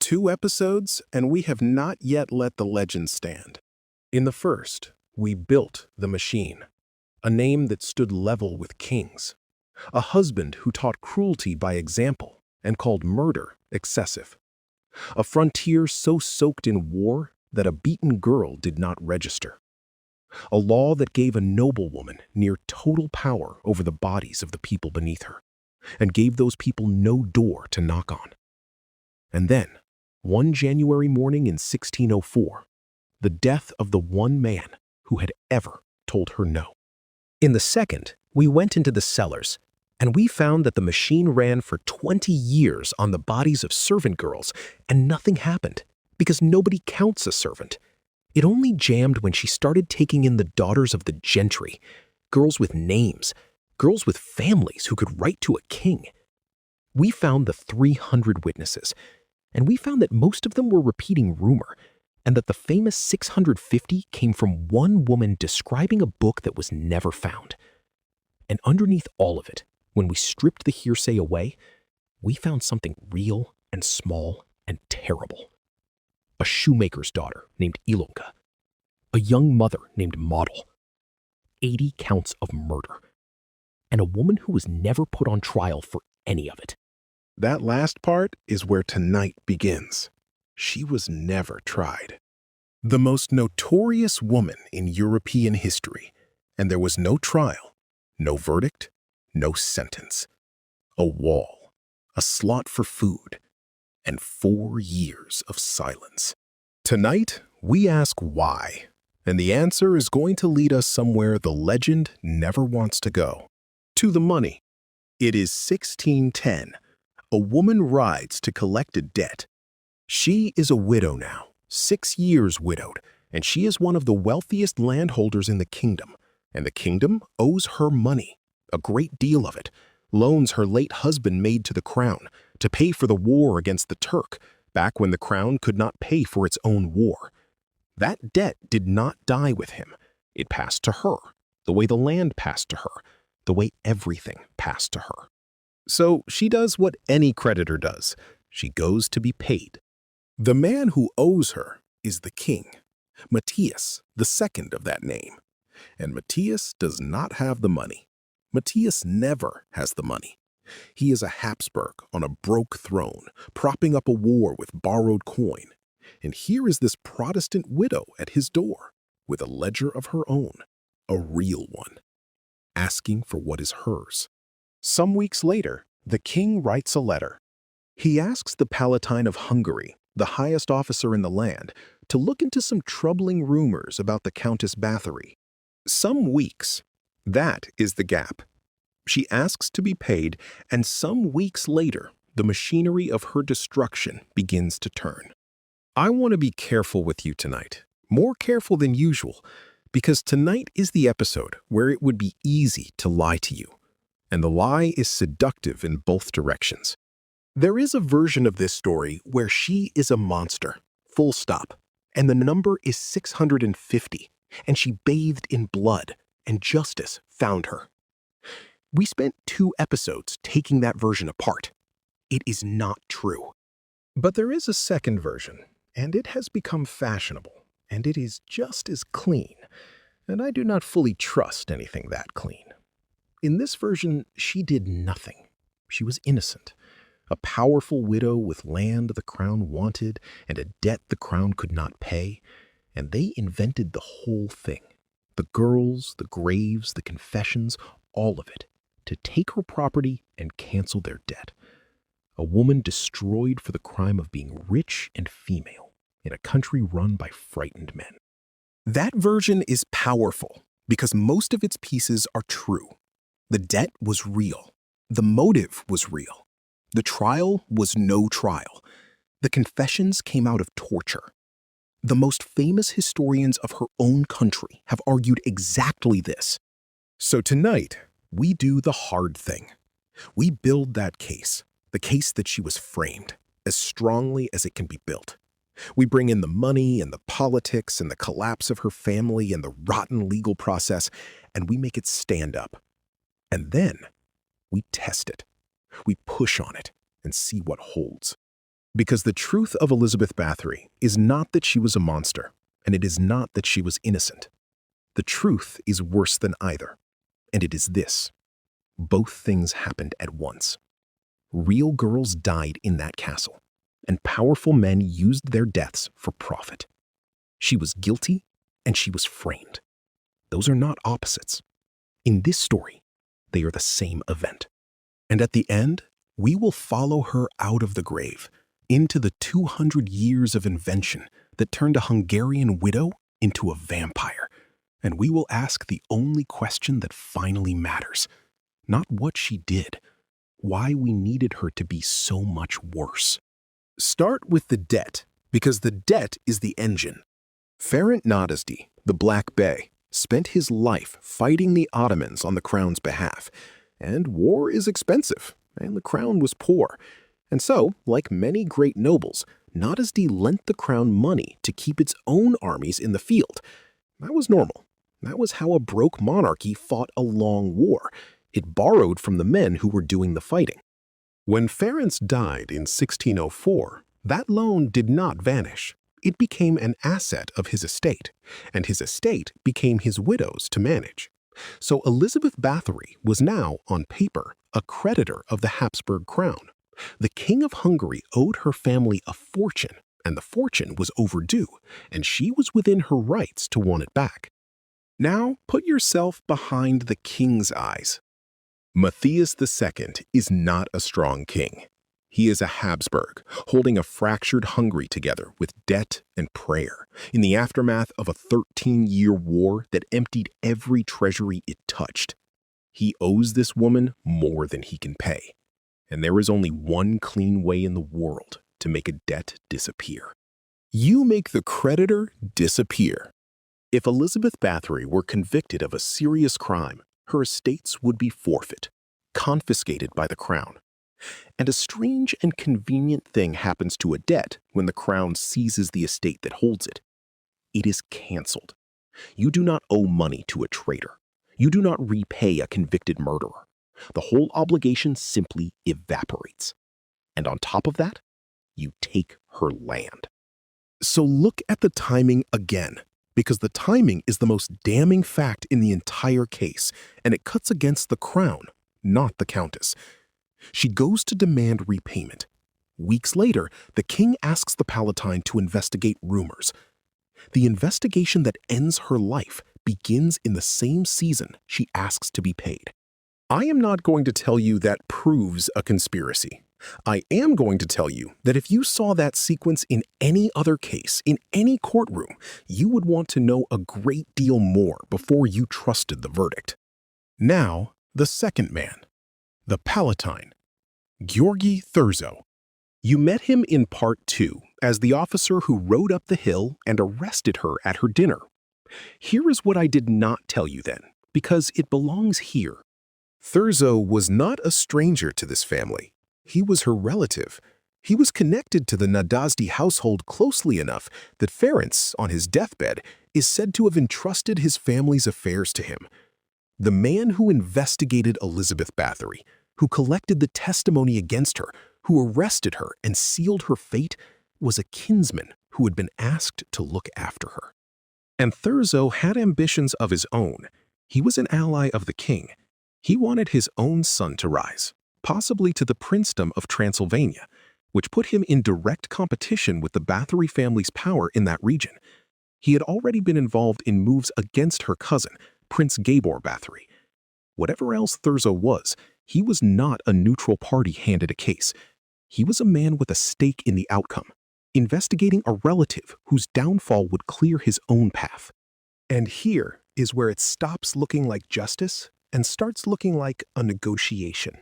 2 episodes, and we have not yet let the legend stand. In the first, we built the machine, a name that stood level with kings, a husband who taught cruelty by example and called murder excessive, a frontier so soaked in war that a beaten girl did not register, a law that gave a noblewoman near total power over the bodies of the people beneath her, and gave those people no door to knock on. And then, one January morning in 1604, the death of the one man who had ever told her no. In the second, we went into the cellars, and we found that the machine ran for 20 years on the bodies of servant girls, and nothing happened, because nobody counts a servant. It only jammed when she started taking in the daughters of the gentry, girls with names, girls with families who could write to a king. We found the 300 witnesses, and we found that most of them were repeating rumor, and that the famous 650 came from one woman describing a book that was never found. And underneath all of it, when we stripped the hearsay away, we found something real and small and terrible. A shoemaker's daughter named Ilonka, a young mother named Model, 80 counts of murder, and a woman who was never put on trial for any of it. That last part is where tonight begins. She was never tried. The most notorious woman in European history, and there was no trial, no verdict, no sentence. A wall, a slot for food, and 4 years of silence. Tonight, we ask why, and the answer is going to lead us somewhere the legend never wants to go. To the money. It is 1610. A woman rides to collect a debt. She is a widow now, 6 years widowed, and she is one of the wealthiest landholders in the kingdom, and the kingdom owes her money, a great deal of it, loans her late husband made to the crown to pay for the war against the Turk, back when the crown could not pay for its own war. That debt did not die with him. It passed to her, the way the land passed to her, the way everything passed to her. So she does what any creditor does. She goes to be paid. The man who owes her is the king, Matthias, the second of that name. And Matthias does not have the money. Matthias never has the money. He is a Habsburg on a broke throne, propping up a war with borrowed coin. And here is this Protestant widow at his door, with a ledger of her own, a real one, asking for what is hers. Some weeks later, the king writes a letter. He asks the Palatine of Hungary, the highest officer in the land, to look into some troubling rumors about the Countess Bathory. Some weeks. That is the gap. She asks to be paid, and some weeks later, the machinery of her destruction begins to turn. I want to be careful with you tonight, more careful than usual, because tonight is the episode where it would be easy to lie to you. And the lie is seductive in both directions. There is a version of this story where she is a monster, full stop, and the number is 650, and she bathed in blood, and justice found her. We spent 2 episodes taking that version apart. It is not true. But there is a second version, and it has become fashionable, and it is just as clean, and I do not fully trust anything that clean. In this version, she did nothing. She was innocent. A powerful widow with land the crown wanted and a debt the crown could not pay, and they invented the whole thing. The girls, the graves, the confessions, all of it, to take her property and cancel their debt. A woman destroyed for the crime of being rich and female in a country run by frightened men. That version is powerful because most of its pieces are true. The debt was real. The motive was real. The trial was no trial. The confessions came out of torture. The most famous historians of her own country have argued exactly this. So tonight, we do the hard thing. We build that case, the case that she was framed, as strongly as it can be built. We bring in the money and the politics and the collapse of her family and the rotten legal process, and we make it stand up. And then we test it. We push on it and see what holds. Because the truth of Elizabeth Bathory is not that she was a monster, and it is not that she was innocent. The truth is worse than either, and it is this. Both things happened at once. Real girls died in that castle, and powerful men used their deaths for profit. She was guilty, and she was framed. Those are not opposites. In this story, they are the same event. And at the end, we will follow her out of the grave, into the 200 years of invention that turned a Hungarian widow into a vampire. And we will ask the only question that finally matters. Not what she did, why we needed her to be so much worse. Start with the debt, because the debt is the engine. Ferenc Nadasdy, the Black Bey, spent his life fighting the Ottomans on the crown's behalf. And war is expensive, and the crown was poor. And so, like many great nobles, Nadasdy lent the crown money to keep its own armies in the field. That was normal. That was how a broke monarchy fought a long war. It borrowed from the men who were doing the fighting. When Ferenc died in 1604, that loan did not vanish. It became an asset of his estate, and his estate became his widow's to manage. So Elizabeth Bathory was now, on paper, a creditor of the Habsburg crown. The King of Hungary owed her family a fortune, and the fortune was overdue, and she was within her rights to want it back. Now put yourself behind the king's eyes. Matthias II is not a strong king. He is a Habsburg, holding a fractured Hungary together with debt and prayer, in the aftermath of a 13-year war that emptied every treasury it touched. He owes this woman more than he can pay, and there is only one clean way in the world to make a debt disappear. You make the creditor disappear. If Elizabeth Bathory were convicted of a serious crime, her estates would be forfeit, confiscated by the crown. And a strange and convenient thing happens to a debt when the crown seizes the estate that holds it. It is canceled. You do not owe money to a traitor. You do not repay a convicted murderer. The whole obligation simply evaporates. And on top of that, you take her land. So look at the timing again, because the timing is the most damning fact in the entire case, and it cuts against the crown, not the Countess. She goes to demand repayment. Weeks later, the king asks the Palatine to investigate rumors. The investigation that ends her life begins in the same season she asks to be paid. I am not going to tell you that proves a conspiracy. I am going to tell you that if you saw that sequence in any other case, in any courtroom, you would want to know a great deal more before you trusted the verdict. Now, the second man, the Palatine, Georgi Thurzo. You met him in part 2 as the officer who rode up the hill and arrested her at her dinner. Here is what I did not tell you then, because it belongs here. Thurzo was not a stranger to this family. He was her relative. He was connected to the Nadasdy household closely enough that Ferenc, on his deathbed, is said to have entrusted his family's affairs to him. The man who investigated Elizabeth Bathory, who collected the testimony against her, who arrested her and sealed her fate, was a kinsman who had been asked to look after her. And Thurzo had ambitions of his own. He was an ally of the king. He wanted his own son to rise, possibly to the princedom of Transylvania, which put him in direct competition with the Bathory family's power in that region. He had already been involved in moves against her cousin, Prince Gabor Bathory. Whatever else Thurzo was, he was not a neutral party handed a case. He was a man with a stake in the outcome, investigating a relative whose downfall would clear his own path. And here is where it stops looking like justice and starts looking like a negotiation.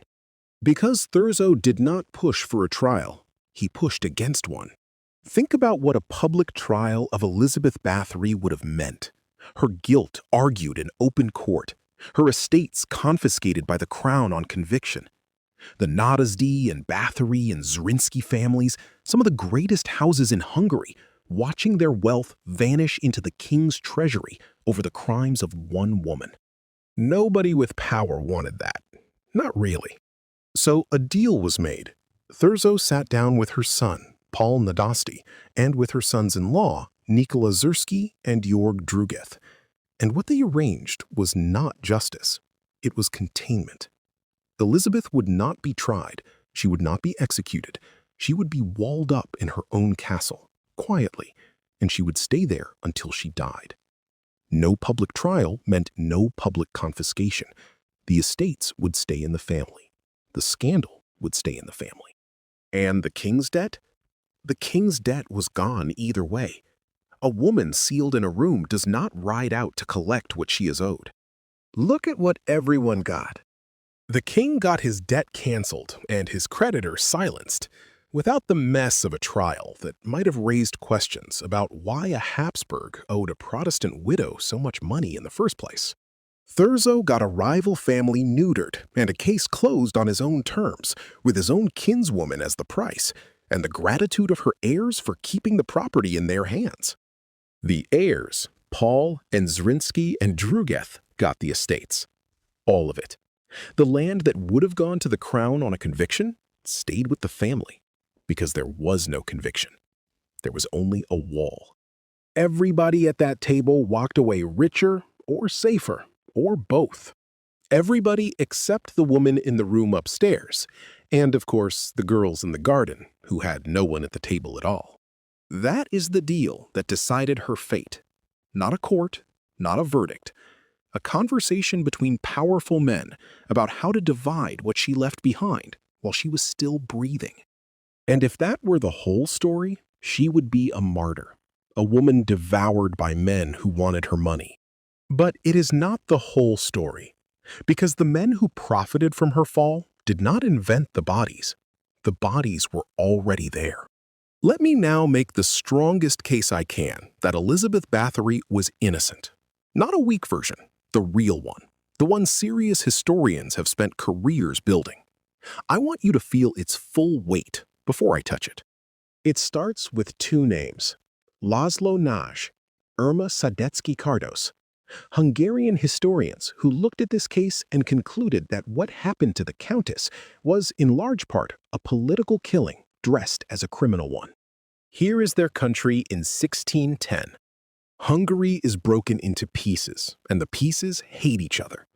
Because Thurzo did not push for a trial, he pushed against one. Think about what a public trial of Elizabeth Bathory would have meant. Her guilt argued in open court, her estates confiscated by the crown on conviction. The Nadasdy and Bathory and Zrinski families, some of the greatest houses in Hungary, watching their wealth vanish into the king's treasury over the crimes of one woman. Nobody with power wanted that. Not really. So a deal was made. Thurzo sat down with her son, Paul Nadasti, and with her sons-in-law, Nikola Zurski and Georg Drugeth. And what they arranged was not justice. It was containment. Elizabeth would not be tried. She would not be executed. She would be walled up in her own castle, quietly, and she would stay there until she died. No public trial meant no public confiscation. The estates would stay in the family. The scandal would stay in the family. And the king's debt? The king's debt was gone either way. A woman sealed in a room does not ride out to collect what she is owed. Look at what everyone got. The king got his debt canceled and his creditor silenced, without the mess of a trial that might have raised questions about why a Habsburg owed a Protestant widow so much money in the first place. Thurzo got a rival family neutered and a case closed on his own terms, with his own kinswoman as the price, and the gratitude of her heirs for keeping the property in their hands. The heirs, Paul and Zrinski and Drugeth, got the estates. All of it. The land that would have gone to the crown on a conviction stayed with the family, because there was no conviction. There was only a wall. Everybody at that table walked away richer or safer, or both. Everybody except the woman in the room upstairs, and of course the girls in the garden, who had no one at the table at all. That is the deal that decided her fate. Not a court, not a verdict. A conversation between powerful men about how to divide what she left behind while she was still breathing. And if that were the whole story, she would be a martyr, a woman devoured by men who wanted her money. But it is not the whole story, because the men who profited from her fall did not invent the bodies. The bodies were already there. Let me now make the strongest case I can that Elizabeth Bathory was innocent. Not a weak version, the real one, the one serious historians have spent careers building. I want you to feel its full weight before I touch it. It starts with two names, Laszlo Nagy, Irma Sadecki-Kardos, Hungarian historians who looked at this case and concluded that what happened to the Countess was, in large part, a political killing dressed as a criminal one. Here is their country in 1610. Hungary is broken into pieces, and the pieces hate each other.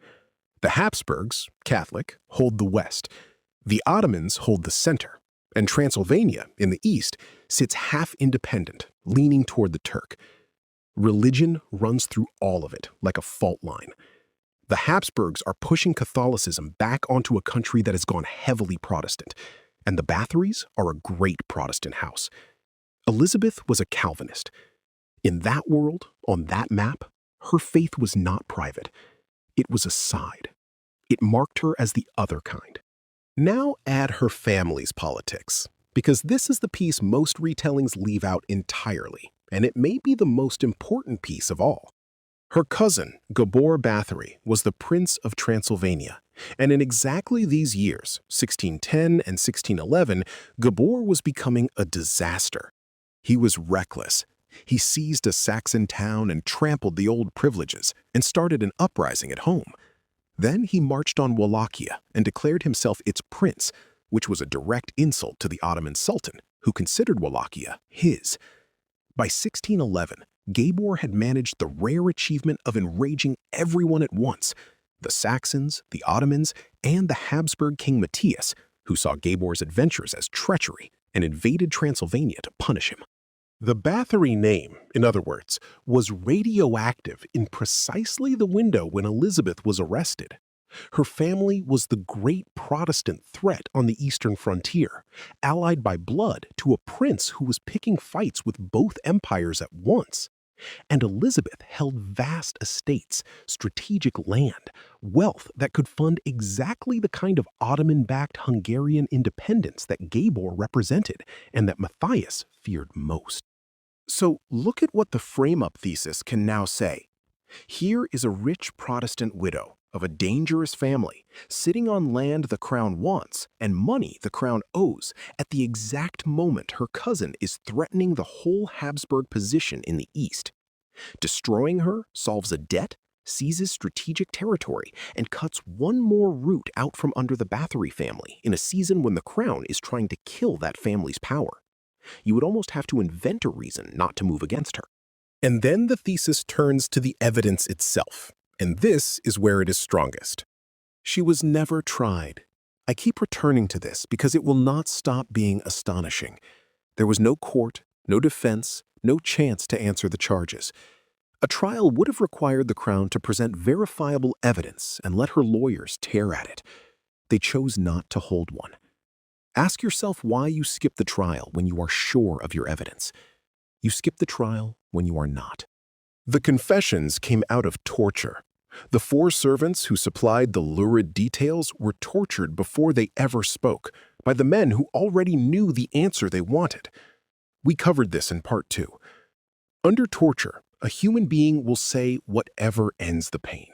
The Habsburgs, Catholic, hold the west. The Ottomans hold the center. And Transylvania, in the east, sits half-independent, leaning toward the Turk. Religion runs through all of it, like a fault line. The Habsburgs are pushing Catholicism back onto a country that has gone heavily Protestant, and the Bathories are a great Protestant house. Elizabeth was a Calvinist. In that world, on that map, her faith was not private. It was a side. It marked her as the other kind. Now add her family's politics, because this is the piece most retellings leave out entirely, and it may be the most important piece of all. Her cousin, Gabor Bathory, was the Prince of Transylvania, and in exactly these years, 1610 and 1611, Gabor was becoming a disaster. He was reckless. He seized a Saxon town and trampled the old privileges and started an uprising at home. Then he marched on Wallachia and declared himself its prince, which was a direct insult to the Ottoman Sultan, who considered Wallachia his. By 1611, Gabor had managed the rare achievement of enraging everyone at once, the Saxons, the Ottomans, and the Habsburg king Matthias, who saw Gabor's adventures as treachery and invaded Transylvania to punish him. The Bathory name, in other words, was radioactive in precisely the window when Elizabeth was arrested. Her family was the great Protestant threat on the eastern frontier, allied by blood to a prince who was picking fights with both empires at once. And Elizabeth held vast estates, strategic land, wealth that could fund exactly the kind of Ottoman-backed Hungarian independence that Gabor represented and that Matthias feared most. So look at what the frame-up thesis can now say. Here is a rich Protestant widow of a dangerous family sitting on land the crown wants and money the crown owes at the exact moment her cousin is threatening the whole Habsburg position in the east. Destroying her solves a debt, seizes strategic territory, and cuts one more root out from under the Bathory family in a season when the crown is trying to kill that family's power. You would almost have to invent a reason not to move against her. And then the thesis turns to the evidence itself, and this is where it is strongest. She was never tried. I keep returning to this because it will not stop being astonishing. There was no court, no defense, no chance to answer the charges. A trial would have required the Crown to present verifiable evidence and let her lawyers tear at it. They chose not to hold one. Ask yourself why you skip the trial when you are sure of your evidence. You skip the trial when you are not. The confessions came out of torture. The 4 servants who supplied the lurid details were tortured before they ever spoke by the men who already knew the answer they wanted. We covered this in part 2. Under torture, a human being will say whatever ends the pain.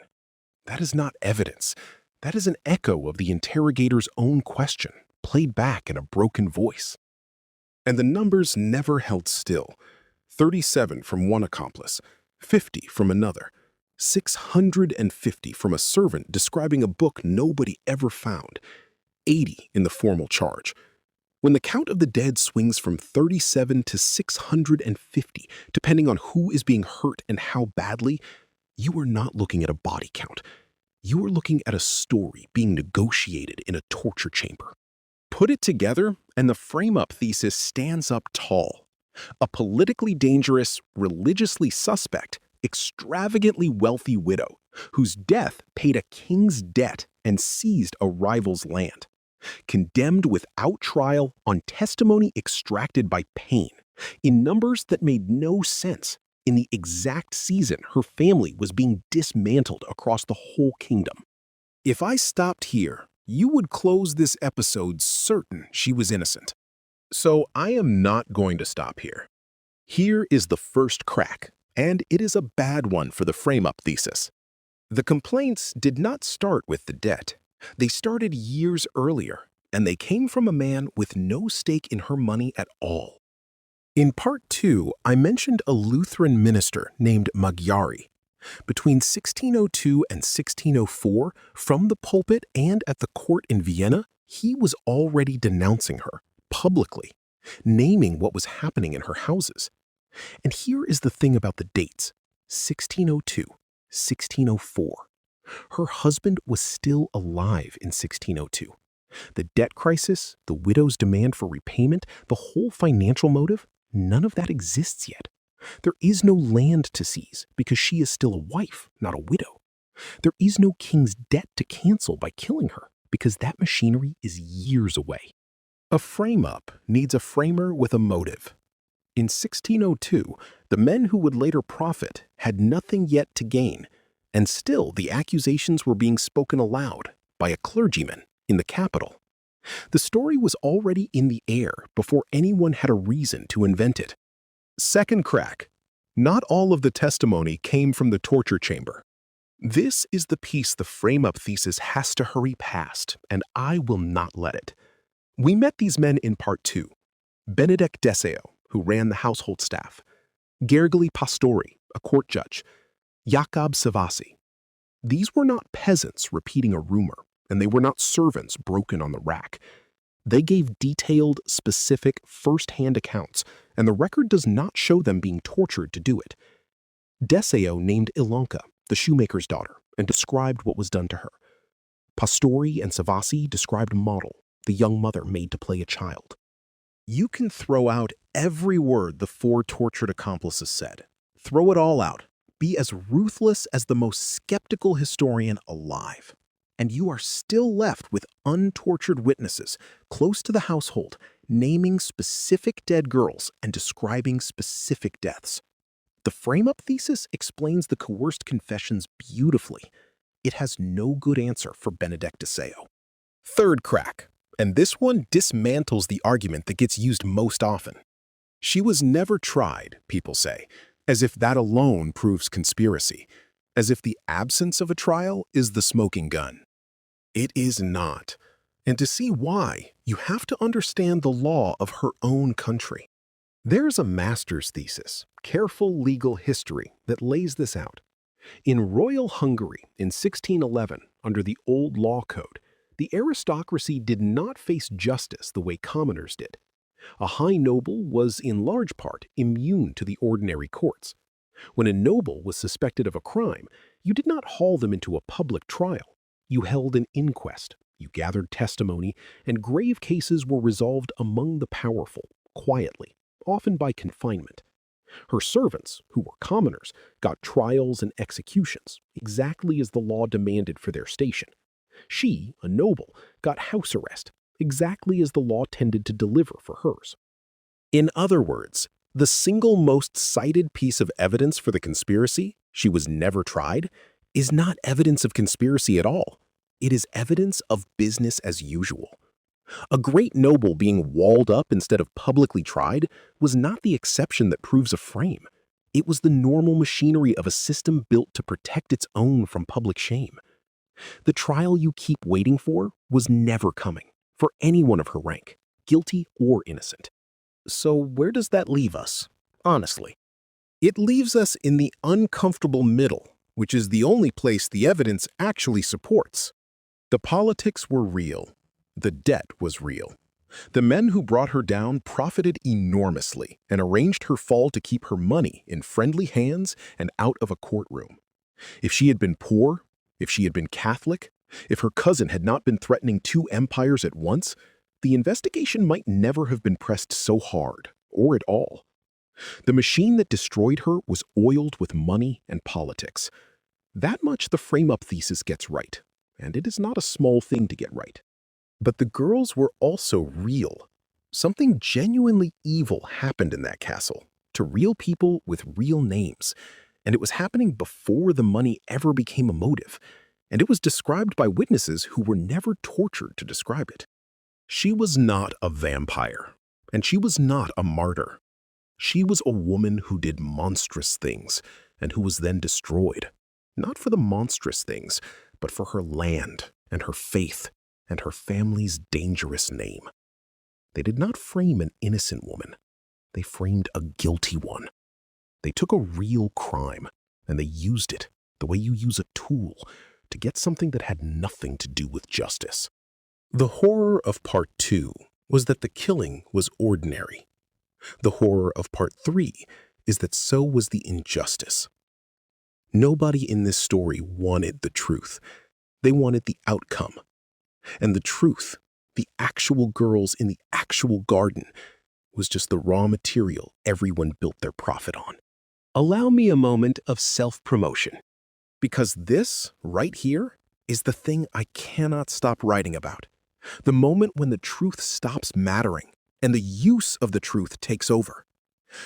That is not evidence. That is an echo of the interrogator's own question, played back in a broken voice. And the numbers never held still. 37 from one accomplice, 50 from another, 650 from a servant describing a book nobody ever found, 80 in the formal charge. When the count of the dead swings from 37 to 650, depending on who is being hurt and how badly, you are not looking at a body count. You are looking at a story being negotiated in a torture chamber. Put it together, and the frame-up thesis stands up tall. A politically dangerous, religiously suspect, extravagantly wealthy widow whose death paid a king's debt and seized a rival's land. Condemned without trial on testimony extracted by pain, in numbers that made no sense, in the exact season her family was being dismantled across the whole kingdom. If I stopped here, you would close this episode certain she was innocent. So I am not going to stop here. Here is the first crack, and it is a bad one for the frame-up thesis. The complaints did not start with the debt. They started years earlier, and they came from a man with no stake in her money at all. In part 2, I mentioned a Lutheran minister named Magyari. Between 1602 and 1604, from the pulpit and at the court in Vienna, he was already denouncing her, publicly, naming what was happening in her houses. And here is the thing about the dates, 1602, 1604. Her husband was still alive in 1602. The debt crisis, the widow's demand for repayment, the whole financial motive, none of that exists yet. There is no land to seize because she is still a wife, not a widow. There is no king's debt to cancel by killing her because that machinery is years away. A frame-up needs a framer with a motive. In 1602, the men who would later profit had nothing yet to gain, and still the accusations were being spoken aloud by a clergyman in the capital. The story was already in the air before anyone had a reason to invent it. Second crack. Not all of the testimony came from the torture chamber. This is the piece the frame-up thesis has to hurry past, and I will not let it. We met these men in part 2. Benedek Deseo, who ran the household staff. Gergely Pastori, a court judge. Jakob Savasi. These were not peasants repeating a rumor, and they were not servants broken on the rack. They gave detailed, specific, first-hand accounts, and the record does not show them being tortured to do it. Deseo named Ilonka, the shoemaker's daughter, and described what was done to her. Pastori and Savasi described Model, the young mother made to play a child. You can throw out every word the 4 tortured accomplices said. Throw it all out. Be as ruthless as the most skeptical historian alive. And you are still left with untortured witnesses close to the household, naming specific dead girls and describing specific deaths. The frame-up thesis explains the coerced confessions beautifully. It has no good answer for Benedek Deseo. Third crack, and this one dismantles the argument that gets used most often. She was never tried, people say, as if that alone proves conspiracy, as if the absence of a trial is the smoking gun. It is not. And to see why, you have to understand the law of her own country. There's a master's thesis, careful legal history, that lays this out. In royal Hungary in 1611, under the old law code, the aristocracy did not face justice the way commoners did. A high noble was in large part immune to the ordinary courts. When a noble was suspected of a crime, you did not haul them into a public trial. You held an inquest, you gathered testimony, and grave cases were resolved among the powerful, quietly, often by confinement. Her servants, who were commoners, got trials and executions, exactly as the law demanded for their station. She, a noble, got house arrest, exactly as the law tended to deliver for hers. In other words, the single most cited piece of evidence for the conspiracy, she was never tried, is not evidence of conspiracy at all. It is evidence of business as usual. A great noble being walled up instead of publicly tried was not the exception that proves a frame. It was the normal machinery of a system built to protect its own from public shame. The trial you keep waiting for was never coming, for anyone of her rank, guilty or innocent. So where does that leave us, honestly? It leaves us in the uncomfortable middle, which is the only place the evidence actually supports. The politics were real. The debt was real. The men who brought her down profited enormously and arranged her fall to keep her money in friendly hands and out of a courtroom. If she had been poor, if she had been Catholic, if her cousin had not been threatening two empires at once, the investigation might never have been pressed so hard, or at all. The machine that destroyed her was oiled with money and politics. That much the frame-up thesis gets right, and it is not a small thing to get right. But the girls were also real. Something genuinely evil happened in that castle, to real people with real names, and it was happening before the money ever became a motive, and it was described by witnesses who were never tortured to describe it. She was not a vampire, and she was not a martyr. She was a woman who did monstrous things, and who was then destroyed, not for the monstrous things, but for her land and her faith and her family's dangerous name. They did not frame an innocent woman. They framed a guilty one. They took a real crime, and they used it the way you use a tool to get something that had nothing to do with justice. The horror of Part 2 was that the killing was ordinary. The horror of Part 3 is that so was the injustice. Nobody in this story wanted the truth. They wanted the outcome. And the truth, the actual girls in the actual garden, was just the raw material everyone built their profit on. Allow me a moment of self-promotion, because this, right here, is the thing I cannot stop writing about. The moment when the truth stops mattering and the use of the truth takes over.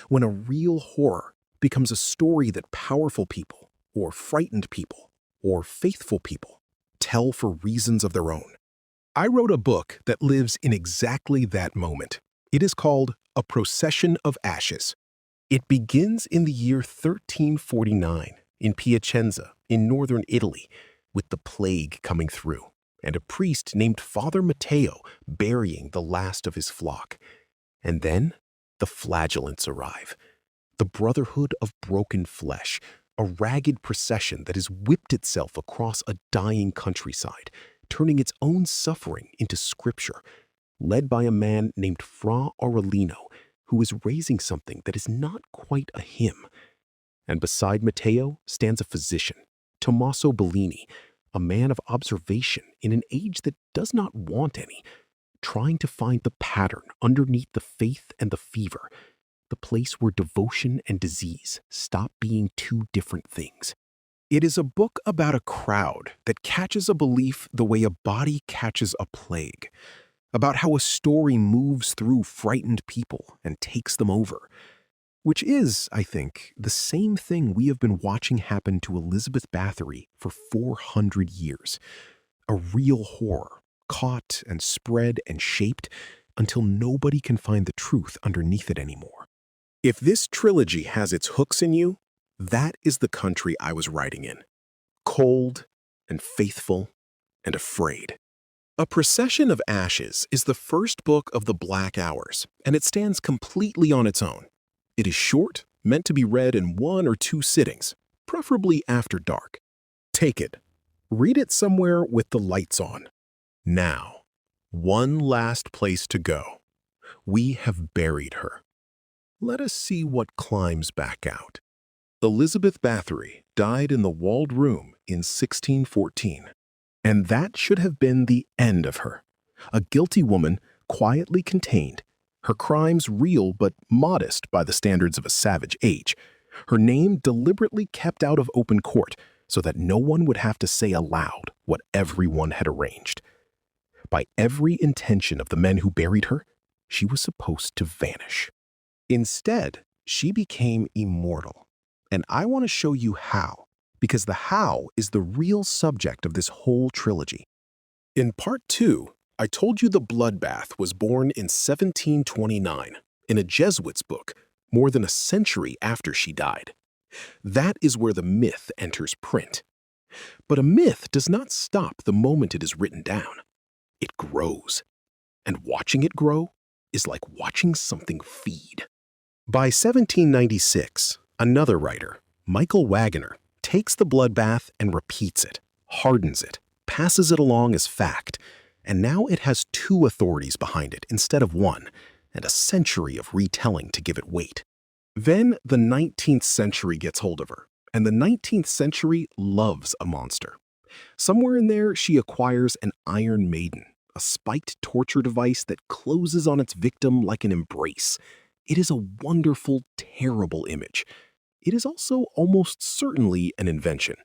When a real horror becomes a story that powerful people, or frightened people, or faithful people tell for reasons of their own. I wrote a book that lives in exactly that moment. It is called A Procession of Ashes. It begins in the year 1349 in Piacenza, in northern Italy, with the plague coming through, and a priest named Father Matteo burying the last of his flock. And then the flagellants arrive, the brotherhood of broken flesh, a ragged procession that has whipped itself across a dying countryside, turning its own suffering into scripture, led by a man named Fra Aurelino, who is raising something that is not quite a hymn. And beside Matteo stands a physician, Tommaso Bellini, a man of observation in an age that does not want any, trying to find the pattern underneath the faith and the fever, the place where devotion and disease stop being two different things. It is a book about a crowd that catches a belief the way a body catches a plague, about how a story moves through frightened people and takes them over, which is, I think, the same thing we have been watching happen to Elizabeth Bathory for 400 years. A real horror, caught and spread and shaped until nobody can find the truth underneath it anymore. If this trilogy has its hooks in you, that is the country I was writing in. Cold and faithful and afraid. A Procession of Ashes is the first book of the Black Hours, and it stands completely on its own. It is short, meant to be read in 1 or 2 sittings, preferably after dark. Take it. Read it somewhere with the lights on. Now, one last place to go. We have buried her. Let us see what climbs back out. Elizabeth Bathory died in the walled room in 1614. And that should have been the end of her. A guilty woman, quietly contained, her crimes real but modest by the standards of a savage age, her name deliberately kept out of open court so that no one would have to say aloud what everyone had arranged. By every intention of the men who buried her, she was supposed to vanish. Instead, she became immortal. And I want to show you how, because the how is the real subject of this whole trilogy. In part 2, I told you the bloodbath was born in 1729 in a Jesuit's book, more than a century after she died. That is where the myth enters print. But a myth does not stop the moment it is written down. It grows. And watching it grow is like watching something feed. By 1796, another writer, Michael Wagoner, takes the bloodbath and repeats it, hardens it, passes it along as fact, and now it has 2 authorities behind it instead of 1, and a century of retelling to give it weight. Then the 19th century gets hold of her, and the 19th century loves a monster. Somewhere in there, she acquires an Iron Maiden, a spiked torture device that closes on its victim like an embrace. It is a wonderful, terrible image. It is also almost certainly an invention.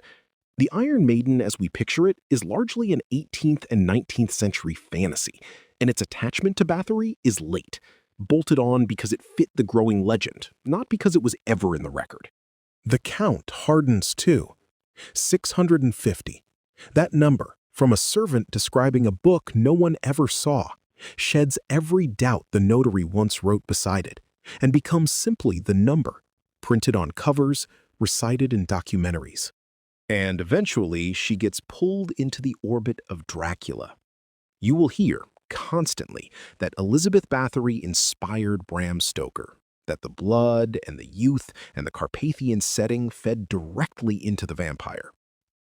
The Iron Maiden, as we picture it, is largely an 18th and 19th century fantasy, and its attachment to Bathory is late, bolted on because it fit the growing legend, not because it was ever in the record. The count hardens too. 650. That number, from a servant describing a book no one ever saw, sheds every doubt the notary once wrote beside it, and becomes simply the number, printed on covers, recited in documentaries. And eventually, she gets pulled into the orbit of Dracula. You will hear, constantly, that Elizabeth Bathory inspired Bram Stoker, that the blood and the youth and the Carpathian setting fed directly into the vampire.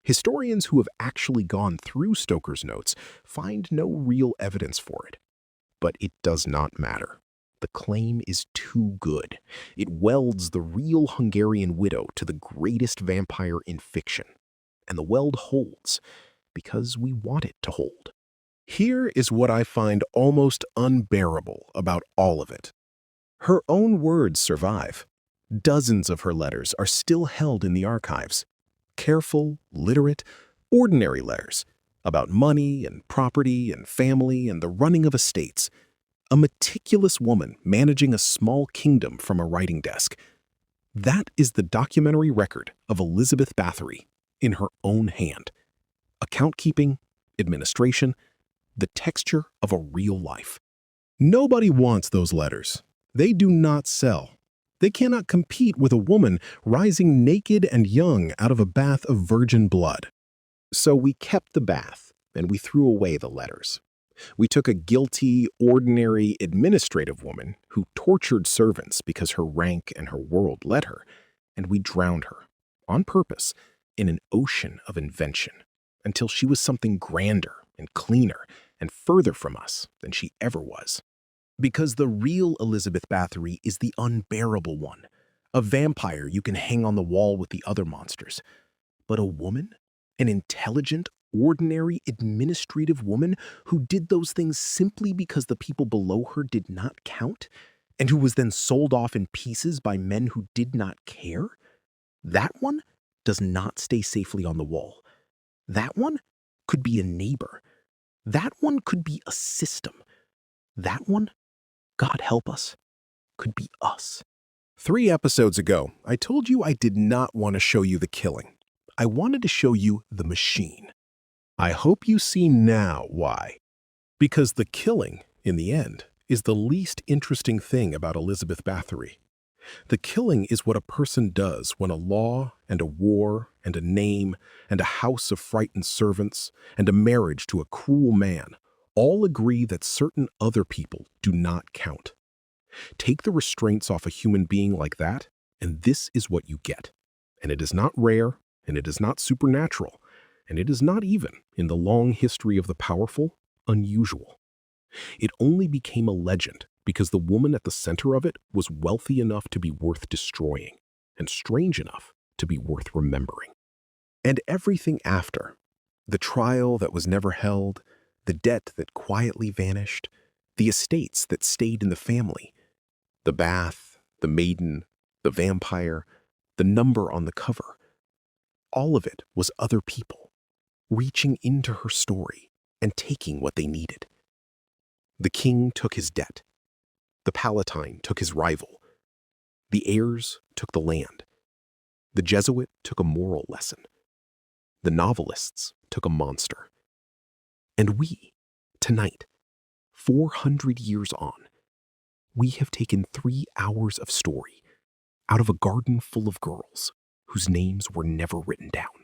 Historians who have actually gone through Stoker's notes find no real evidence for it. But it does not matter. The claim is too good. It welds the real Hungarian widow to the greatest vampire in fiction. And the weld holds, because we want it to hold. Here is what I find almost unbearable about all of it. Her own words survive. Dozens of her letters are still held in the archives. Careful, literate, ordinary letters about money and property and family and the running of estates. A meticulous woman managing a small kingdom from a writing desk. That is the documentary record of Elizabeth Bathory in her own hand. Account-keeping, administration, the texture of a real life. Nobody wants those letters. They do not sell. They cannot compete with a woman rising naked and young out of a bath of virgin blood. So we kept the bath, and we threw away the letters. We took a guilty, ordinary, administrative woman who tortured servants because her rank and her world led her, and we drowned her, on purpose, in an ocean of invention, until she was something grander and cleaner and further from us than she ever was. Because the real Elizabeth Bathory is the unbearable one, a vampire you can hang on the wall with the other monsters. But a woman? An intelligent, ordinary, administrative woman who did those things simply because the people below her did not count, and who was then sold off in pieces by men who did not care? That one does not stay safely on the wall. That one could be a neighbor. That one could be a system. That one, God help us, could be us. 3 episodes ago, I told you I did not want to show you the killing. I wanted to show you the machine. I hope you see now why. Because the killing, in the end, is the least interesting thing about Elizabeth Bathory. The killing is what a person does when a law and a war and a name and a house of frightened servants and a marriage to a cruel man all agree that certain other people do not count. Take the restraints off a human being like that, and this is what you get. And it is not rare, and it is not supernatural, and it is not even, in the long history of the powerful, unusual. It only became a legend because the woman at the center of it was wealthy enough to be worth destroying and strange enough to be worth remembering. And everything after, the trial that was never held, the debt that quietly vanished, the estates that stayed in the family, the bath, the maiden, the vampire, the number on the cover, all of it was other people reaching into her story and taking what they needed. The king took his debt. The Palatine took his rival. The heirs took the land. The Jesuit took a moral lesson. The novelists took a monster. And we, tonight, 400 years on, we have taken 3 hours of story out of a garden full of girls whose names were never written down.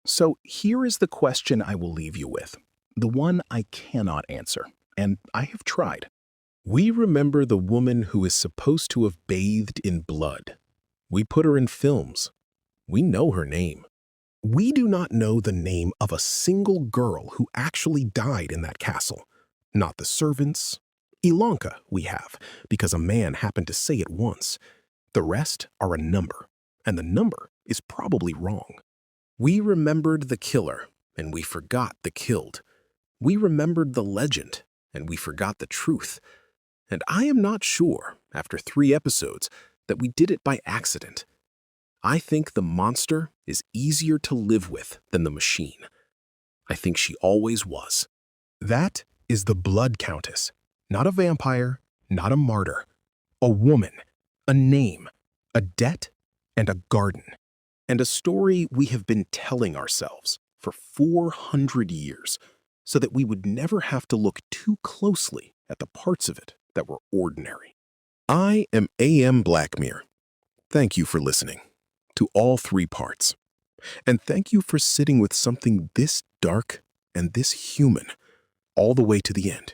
So here is the question I will leave you with, the one I cannot answer, and I have tried. We remember the woman who is supposed to have bathed in blood. We put her in films. We know her name. We do not know the name of a single girl who actually died in that castle. Not the servants. Ilanka we have, because a man happened to say it once. The rest are a number, and the number is probably wrong. We remembered the killer, and we forgot the killed. We remembered the legend, and we forgot the truth. And I am not sure, after 3 episodes, that we did it by accident. I think the monster is easier to live with than the machine. I think she always was. That is the Blood Countess. Not a vampire, not a martyr. A woman, a name, a debt, and a garden. And a story we have been telling ourselves for 400 years so that we would never have to look too closely at the parts of it that were ordinary. I am A.M. Blackmere. Thank you for listening to all 3 parts. And thank you for sitting with something this dark and this human all the way to the end.